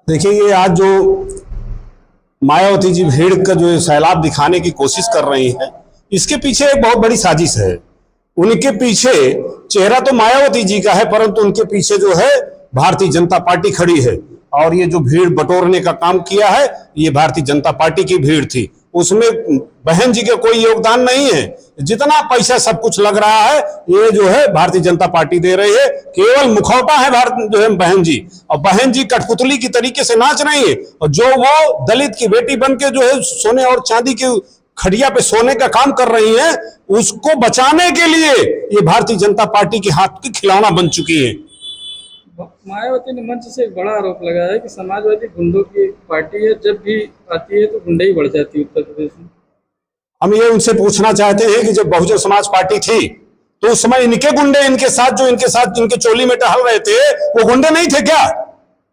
देखिए, ये आज जो मायावती जी भीड़ का जो सैलाब दिखाने की कोशिश कर रही है, इसके पीछे एक बहुत बड़ी साजिश है। उनके पीछे चेहरा तो मायावती जी का है, परंतु उनके पीछे जो है भारतीय जनता पार्टी खड़ी है। और ये जो भीड़ बटोरने का काम किया है, ये भारतीय जनता पार्टी की भीड़ थी। उसमें बहन जी का कोई योगदान नहीं है। जितना पैसा सब कुछ लग रहा है, ये जो है भारतीय जनता पार्टी दे रही है। केवल मुखौटा है भारत जो है बहन जी, और बहन जी कठपुतली की तरीके से नाच रही है। और जो वो दलित की बेटी बन के जो है सोने और चांदी की खड़िया पे सोने का काम कर रही है, उसको बचाने के लिए ये भारतीय जनता पार्टी के हाथ की खिलौना बन चुकी है। मायावती ने मंच से एक बड़ा आरोप लगाया है कि समाजवादी गुंडों की पार्टी है, जब भी आती है तो गुंडे ही बढ़ जाती है उत्तर प्रदेश में। हम ये उनसे पूछना चाहते हैं कि जब बहुजन समाज पार्टी थी तो उस समय इनके गुंडे इनके साथ इनके चोली में टहल रहे थे, वो गुंडे नहीं थे क्या?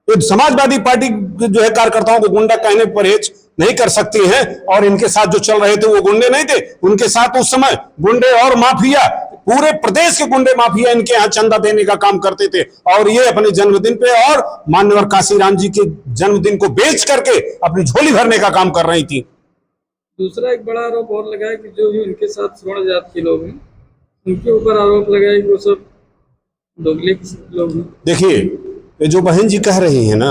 तो समाजवादी पार्टी जो है कार्यकर्ताओं को गुंडा कहने पर परहेज नहीं कर सकती है, और इनके साथ जो चल रहे थे वो गुंडे नहीं थे। उनके साथ उस समय गुंडे और माफिया, पूरे प्रदेश के गुंडे माफिया इनके यहाँ चंदा देने का काम करते थे। और ये अपने जन्मदिन पे और मान्यवर काशीराम जी के जन्मदिन को बेच करके अपनी झोली भरने का काम कर रही थी। दूसरा एक बड़ा आरोप और लगा है कि जो भी उनके साथ स्वर्ण जात के लोग हैं, उनके ऊपर आरोप लगा है कि वो सब दोगले लोग हैं। देखिए, ये जो बहन जी कह रही है ना,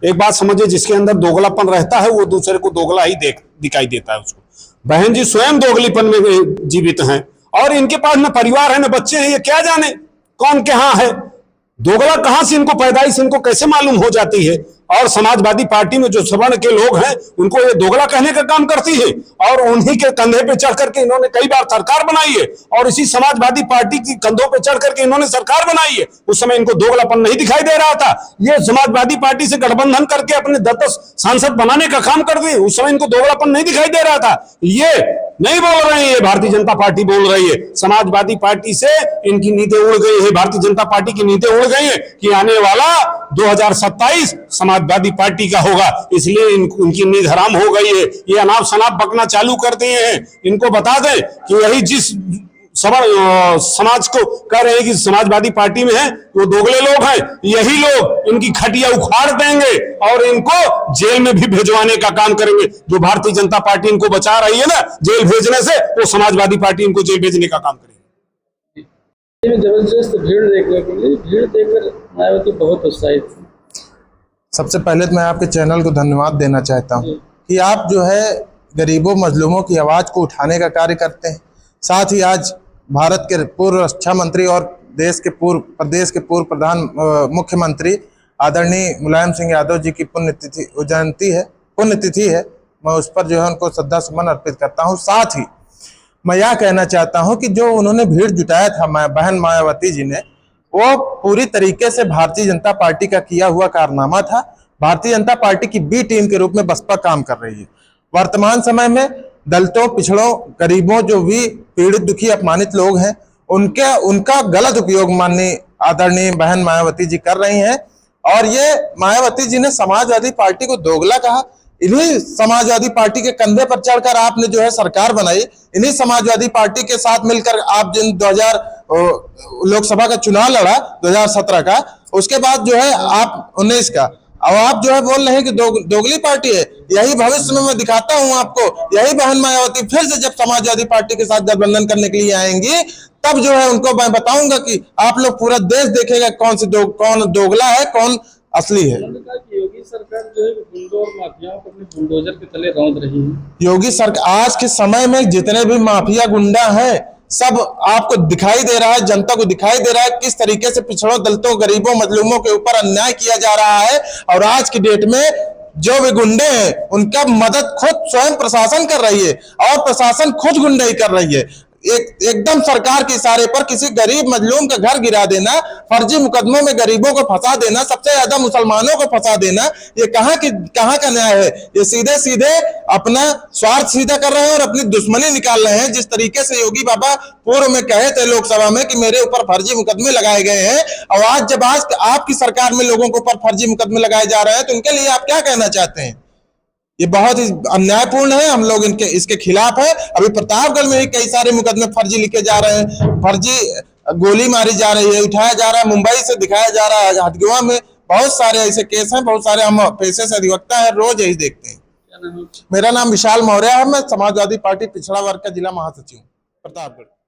एक बात समझिए, जिसके अंदर दोगलापन रहता है वो दूसरे को दोगला ही दिखाई देता है उसको। बहन जी स्वयं दोगलीपन में जीवित हैं, और इनके पास न परिवार है न बच्चे हैं। ये क्या जाने कौन कहाँ है? दोगला कहां से इनको पैदाइश इनको कैसे मालूम हो जाती है? और समाजवादी पार्टी में जो सवर्ण के लोग हैं, उनको ये दोगला कहने का काम करती है, और उन्हीं के कंधे पे चढ़ करके इन्होंने कई बार सरकार बनाई है। और इसी समाजवादी पार्टी की कंधों पे चढ़ करके इन्होंने सरकार बनाई है। उस समय इनको दोगलापन नहीं दिखाई दे रहा था। ये समाजवादी पार्टी से गठबंधन करके अपने 10 सांसद बनाने का काम कर दिए, उस समय इनको दोगलापन नहीं दिखाई दे रहा था। ये नहीं बोल रहे हैं, ये भारतीय जनता पार्टी बोल रही है। समाजवादी पार्टी से इनकी नींदें उड़ गई है, भारतीय जनता पार्टी की नींदें उड़ गई है कि आने वाला 2027 समाजवादी पार्टी का होगा, इसलिए उनकी नींद हराम हो गई है। ये अनाप शनाप बकना चालू कर दिए हैं। इनको बता दें कि यही जिस समाज को कह रहे हैं कि समाजवादी पार्टी में है, वो दोगले लोग हैं, यही लोग इनकी खटिया उखाड़ देंगे और इनको जेल में भी भिजवाने का काम करेंगे। जो भारतीय जनता पार्टी इनको बचा रही है ना जेल भेजने से, वो समाजवादी पार्टी इनको जेल भेजने का काम करेगी। जबरदस्त भीड़ देखने को मिली, भीड़ देखकर मायावती बहुत उत्साहित थी। सबसे पहले तो मैं आपके चैनल को धन्यवाद देना चाहता हूँ कि आप जो है गरीबों मजलूमों की आवाज़ को उठाने का कार्य करते हैं। साथ ही आज भारत के पूर्व रक्षा मंत्री और प्रदेश के पूर्व प्रधान मुख्यमंत्री आदरणीय मुलायम सिंह यादव जी की पुण्यतिथि है। मैं उस पर जो है उनको श्रद्धा सुमन अर्पित करता हूँ। साथ ही मैं यह कहना चाहता हूँ कि जो उन्होंने भीड़ जुटाया था बहन मायावती जी ने, वो पूरी तरीके से भारतीय जनता पार्टी का किया हुआ कारनामा था। भारतीय जनता पार्टी की बी टीम के रूप में बसपा काम कर रही है। वर्तमान समय में दलितों, पिछड़ों, गरीबों, जो भी पीड़ित, दुखी, अपमानित लोग हैं, उनका गलत उपयोग माननीय आदरणीय बहन मायावती जी कर रही हैं। और ये मायावती जी ने समाजवादी पार्टी को दोगला कहा। इन्हीं समाजवादी पार्टी के कंधे पर चढ़कर आपने जो है सरकार बनाई। इन्हीं समाजवादी पार्टी के साथ मिलकर आप जिन 2000 लोकसभा का चुनाव लड़ा 2017 का, उसके बाद जो है आप 19 का, अब आप जो है बोल रहे हैं कि दोगली पार्टी है। यही भविष्य में मैं दिखाता हूं आपको, यही बहन मायावती फिर से जब समाजवादी पार्टी के साथ गठबंधन करने के लिए आएंगी, तब जो है उनको मैं बताऊंगा कि आप लोग पूरा देश देखेगा कौन दोगला है, कौन असली है। योगी सरकार जो है गुंडों और माफियाओं को अपने बुलडोजर के तले रौंद रही है। योगी सरकार आज के समय में जितने भी माफिया गुंडा हैं, सब आपको दिखाई दे रहा है, जनता को दिखाई दे रहा है किस तरीके से पिछड़ों, दलितों, गरीबों, मजलूमों के ऊपर अन्याय किया जा रहा है। और आज की डेट में जो भी गुंडे हैं, उनका मदद खुद स्वयं प्रशासन कर रही है, और प्रशासन खुद गुंडाई कर रही है। एकदम सरकार के इशारे पर किसी गरीब मजलूम का घर गिरा देना, फर्जी मुकदमों में गरीबों को फंसा देना, सबसे ज्यादा मुसलमानों को फंसा देना, ये कहाँ का न्याय है? ये सीधे सीधे अपना स्वार्थ सीधा कर रहे हैं और अपनी दुश्मनी निकाल रहे हैं। जिस तरीके से योगी बाबा पूर्व में कहे थे लोकसभा में कि मेरे ऊपर फर्जी मुकदमे लगाए गए हैं, और आज जब आपकी सरकार में लोगों के ऊपर फर्जी मुकदमे लगाए जा रहे हैं, तो उनके लिए आप क्या कहना चाहते हैं? ये बहुत ही अन्यायपूर्ण है। हम लोग इसके खिलाफ है। अभी प्रतापगढ़ में ही कई सारे मुकदमे फर्जी लिखे जा रहे हैं, फर्जी गोली मारी जा रही है, उठाया जा रहा है, मुंबई से दिखाया जा रहा है, हथगोवा में बहुत सारे ऐसे केस हैं, बहुत सारे, हम पेशे से अधिवक्ता है, रोज यही देखते हैं। क्या नाम है? मेरा नाम विशाल मौर्य है, मैं समाजवादी पार्टी पिछड़ा वर्ग का जिला महासचिव हूँ प्रतापगढ़।